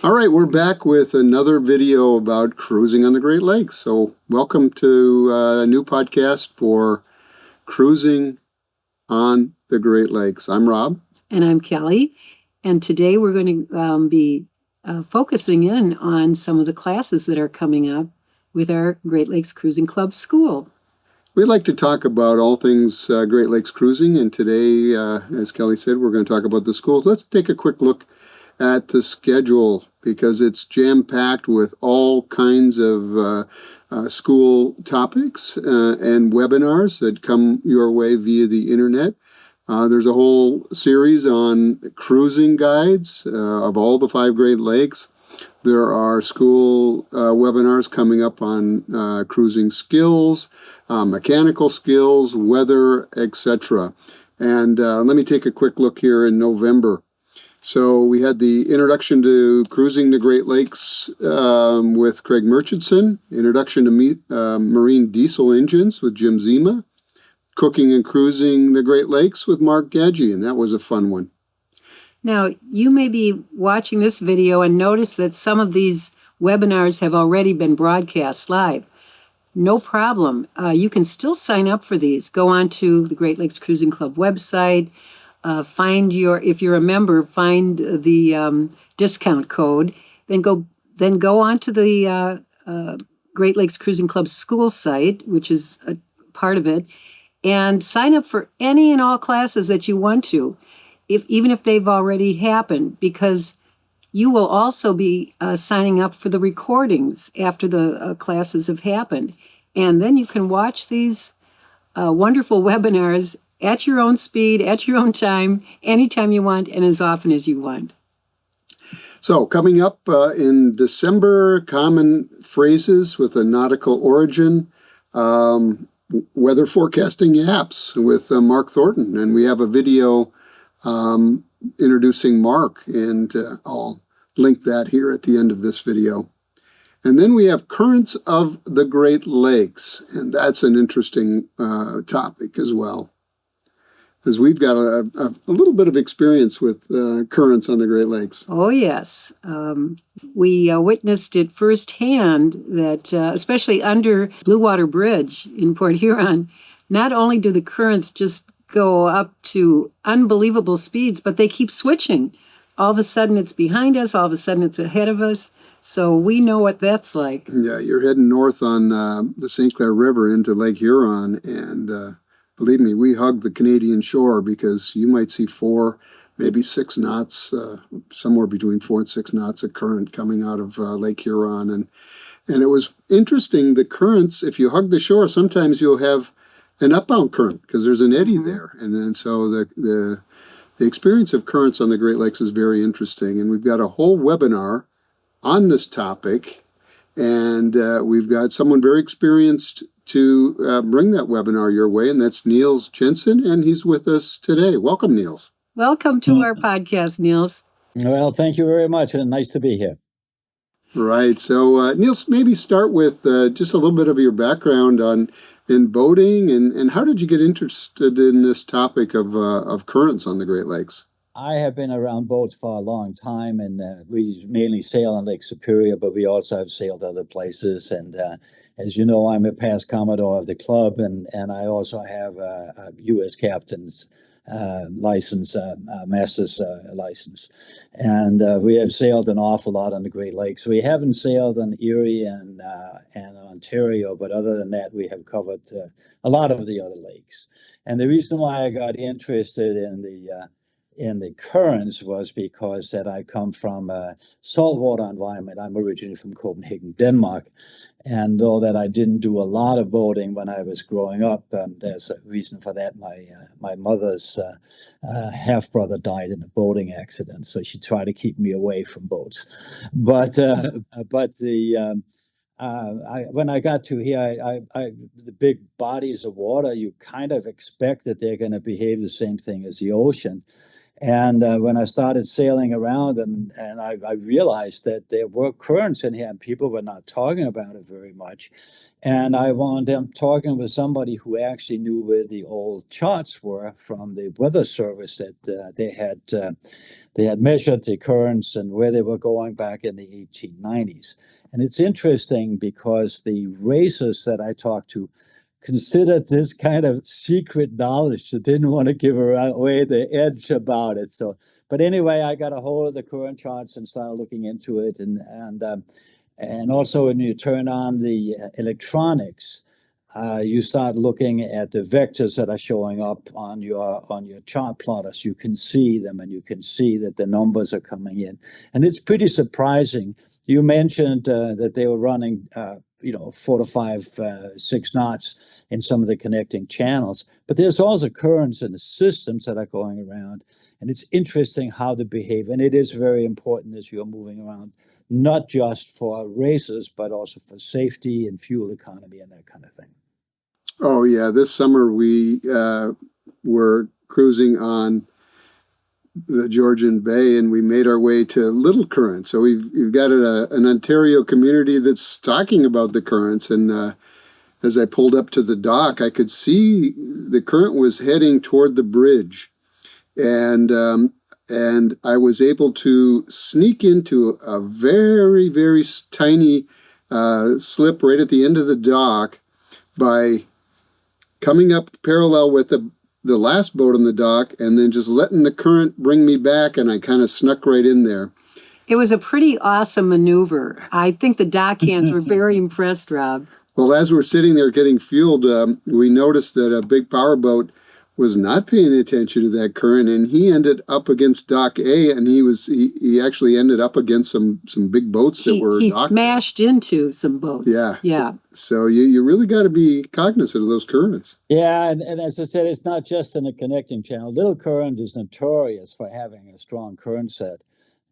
All right, we're back with another video about cruising on the Great Lakes. So, welcome to a new podcast for cruising on the Great Lakes. I'm Rob. And I'm Kelly. And today we're going to be focusing in on some of the classes that are coming up with our Great Lakes Cruising Club School. We like to talk about all things Great Lakes cruising, and today, as Kelly said, we're going to talk about the school. Let's take a quick look at the schedule because it's jam packed with all kinds of school topics and webinars that come your way via the internet. There's a whole series on cruising guides of all the 5 Great Lakes. There are school webinars coming up on cruising skills, mechanical skills, weather, etc. And let me take a quick look here in November. So we had the Introduction to Cruising the Great Lakes with Craig Murchison, Introduction to Marine Diesel Engines with Jim Zima, Cooking and Cruising the Great Lakes with Mark Gadge, and that was a fun one. Now, you may be watching this video and notice that some of these webinars have already been broadcast live. No problem. You can still sign up for these. Go on to the Great Lakes Cruising Club website. If you're a member, find the discount code. Then go on to the Great Lakes Cruising Club school site, which is a part of it, and sign up for any and all classes that you want to, even if they've already happened, because you will also be signing up for the recordings after the classes have happened. And then you can watch these wonderful webinars at your own speed, at your own time, anytime you want, and as often as you want. So, coming up in December, common phrases with a nautical origin, weather forecasting apps with Mark Thornton. And we have a video introducing Mark, and I'll link that here at the end of this video. And then we have Currents of the Great Lakes, and that's an interesting topic as well, because we've got a little bit of experience with currents on the Great Lakes. Oh, yes. We witnessed it firsthand that, especially under Blue Water Bridge in Port Huron, not only do the currents just go up to unbelievable speeds, but they keep switching. All of a sudden it's behind us, all of a sudden it's ahead of us. So we know what that's like. Yeah, you're heading north on the St. Clair River into Lake Huron, and believe me, we hug the Canadian shore because you might see 4, maybe 6 knots, somewhere between 4 and 6 knots of current coming out of Lake Huron. And it was interesting, the currents, if you hug the shore, sometimes you'll have an upbound current because there's an eddy there. And so the experience of currents on the Great Lakes is very interesting. And we've got a whole webinar on this topic. And we've got someone very experienced to bring that webinar your way, and that's Niels Jensen, and he's with us today. Welcome, Niels. Welcome to our podcast, Niels. Well, thank you very much, and nice to be here. Right. So, Niels, maybe start with just a little bit of your background in boating, and how did you get interested in this topic of currents on the Great Lakes? I have been around boats for a long time, and we mainly sail on Lake Superior, but we also have sailed other places. And as you know, I'm a past Commodore of the club, and I also have a U.S. captain's license, master's license. And we have sailed an awful lot on the Great Lakes. We haven't sailed on Erie and Ontario, but other than that, we have covered a lot of the other lakes. And the reason why I got interested in the currents was because that I come from a saltwater environment. I'm originally from Copenhagen, Denmark. And though that I didn't do a lot of boating when I was growing up, there's a reason for that. My mother's half-brother died in a boating accident, so she tried to keep me away from boats. But when I got to here, the big bodies of water, you kind of expect that they're going to behave the same thing as the ocean. And when I started sailing around, and I realized that there were currents in here, and people were not talking about it very much. And I wound up talking with somebody who actually knew where the old charts were from the weather service that they had measured the currents and where they were going back in the 1890s. And it's interesting because the racers that I talked to considered this kind of secret knowledge that didn't want to give away the edge about it. So, but anyway, I got a hold of the current charts and started looking into it, and also when you turn on the electronics, you start looking at the vectors that are showing up on your chart plotters. You can see them, and you can see that the numbers are coming in, and it's pretty surprising. You mentioned that they were running 4 to 5, 6 knots in some of the connecting channels. But there's also currents in the systems that are going around. And it's interesting how they behave. And it is very important as you're moving around, not just for races, but also for safety and fuel economy and that kind of thing. Oh, yeah. This summer we were cruising on the Georgian Bay, and we made our way to Little Current. So we've got an Ontario community that's talking about the currents. And as I pulled up to the dock, I could see the current was heading toward the bridge, and I was able to sneak into a very, very tiny slip right at the end of the dock by coming up parallel with the last boat on the dock, and then just letting the current bring me back, and I kind of snuck right in there. It was a pretty awesome maneuver. I think the dock hands were very impressed, Rob. Well, as we're sitting there getting fueled, we noticed that a big powerboat was not paying attention to that current, and he ended up against Dock A, and he actually ended up against some big boats that were docked. He smashed into some boats. Yeah. So you really got to be cognizant of those currents. Yeah, and as I said, it's not just in a connecting channel. Little Current is notorious for having a strong current set.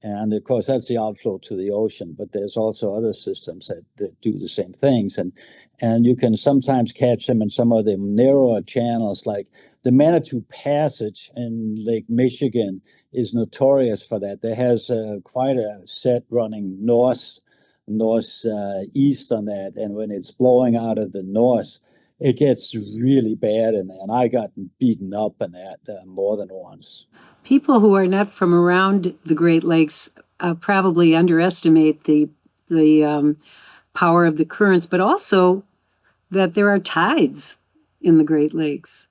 And of course, that's the outflow to the ocean. But there's also other systems that do the same things. And you can sometimes catch them in some of the narrower channels, like the Manitou Passage in Lake Michigan is notorious for that. There has quite a set running northeast on that. And when it's blowing out of the north, it gets really bad in there. And I got beaten up in that more than once. People who are not from around the Great Lakes probably underestimate the power of the currents, but also that there are tides in the Great Lakes.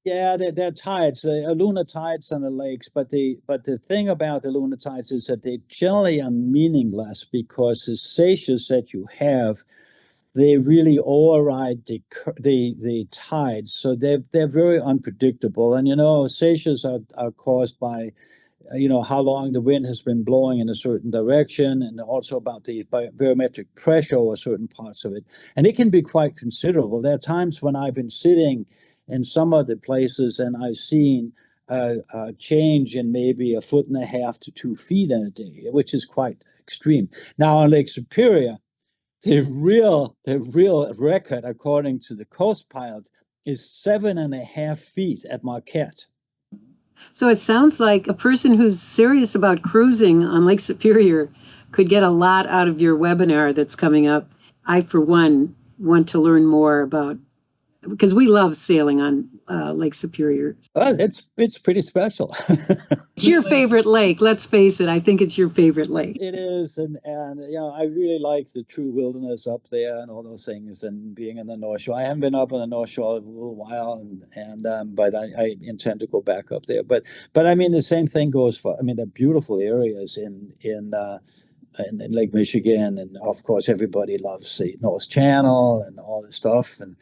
Yeah, they're tides, lunar tides on the lakes. But the thing about the lunar tides is that they generally are meaningless because the seiches that you have, they really override the tides, so they're very unpredictable. And seiches are caused by how long the wind has been blowing in a certain direction, and also about the barometric pressure over certain parts of it. And it can be quite considerable. There are times when I've been sitting in some of the places and I've seen a change in maybe 1.5 to 2 feet in a day, which is quite extreme. Now on Lake Superior, the real record, according to the Coast Pilot, is 7.5 feet at Marquette. So it sounds like a person who's serious about cruising on Lake Superior could get a lot out of your webinar that's coming up. I, for one, want to learn more about, because we love sailing on Lake Superior. It's pretty special. It's your favorite lake. Let's face it. I think it's your favorite lake. It is, and I really like the true wilderness up there and all those things, and being in the North Shore. I haven't been up on the North Shore in a little while, but I intend to go back up there. But I mean, the same thing goes for. I mean, the beautiful areas in Lake Michigan, and of course, everybody loves the North Channel and all this stuff, and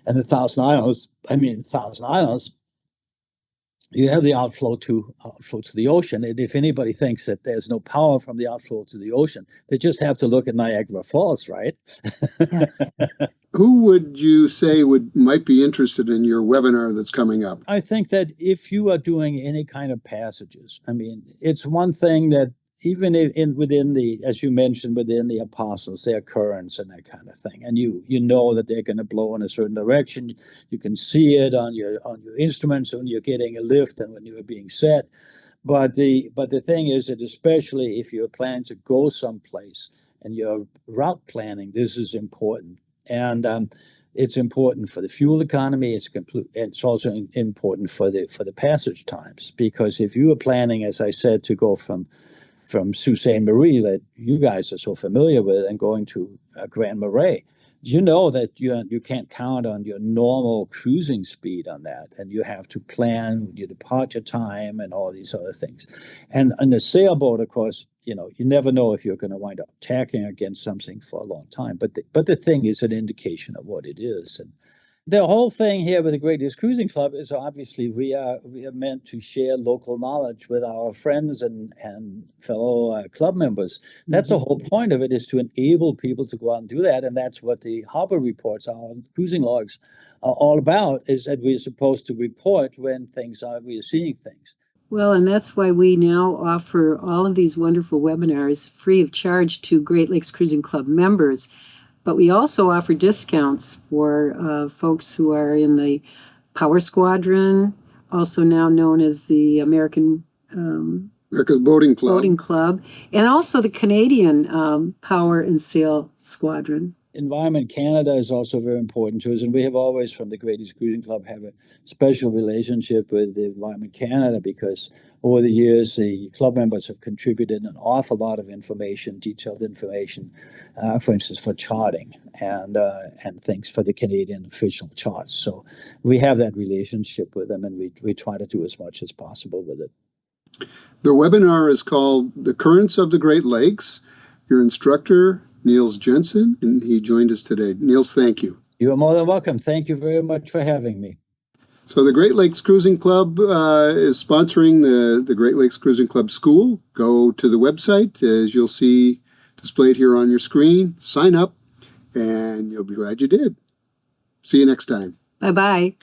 the Thousand Islands. I mean, Thousand Islands. You have the outflow to the ocean. And if anybody thinks that there's no power from the outflow to the ocean, they just have to look at Niagara Falls, right? Yes. Who would you say might be interested in your webinar that's coming up? I think that if you are doing any kind of passages, I mean, it's one thing that even within the, as you mentioned, within the apostles, there are currents and that kind of thing, and you know that they're going to blow in a certain direction. You can see it on your instruments when you're getting a lift and when you're being set. But the thing is that especially if you're planning to go someplace and you're route planning, this is important. And it's important for the fuel economy. It's also important for the passage times, because if you are planning, as I said, to go from Sault Ste. Marie, that you guys are so familiar with, and going to Grand Marais, you know that you can't count on your normal cruising speed on that, and you have to plan your departure time and all these other things. And on the sailboat, of course, you never know if you're going to wind up tacking against something for a long time. But the thing is an indication of what it is. And the whole thing here with the Great Lakes Cruising Club is obviously we are meant to share local knowledge with our friends and fellow club members. That's the whole point of it, is to enable people to go out and do that. And that's what the harbor reports, our cruising logs, are all about, is that we're supposed to report when we are seeing things. Well, and that's why we now offer all of these wonderful webinars free of charge to Great Lakes Cruising Club members. But we also offer discounts for folks who are in the Power Squadron, also now known as the America's Boating Club, and also the Canadian Power and Sail Squadron. Environment Canada is also very important to us, and we have always, from the Great Lakes Cruising Club, have a special relationship with the Environment Canada, because over the years the club members have contributed an awful lot of information, detailed information, for instance, for charting and things for the Canadian official charts. So we have that relationship with them, and we try to do as much as possible with it. The webinar is called The Currents of the Great Lakes. Your instructor, Niels Jensen, and he joined us today. Niels, thank you. You are more than welcome. Thank you very much for having me. So the Great Lakes Cruising Club is sponsoring the Great Lakes Cruising Club School. Go to the website, as you'll see displayed here on your screen. Sign up, and you'll be glad you did. See you next time. Bye-bye.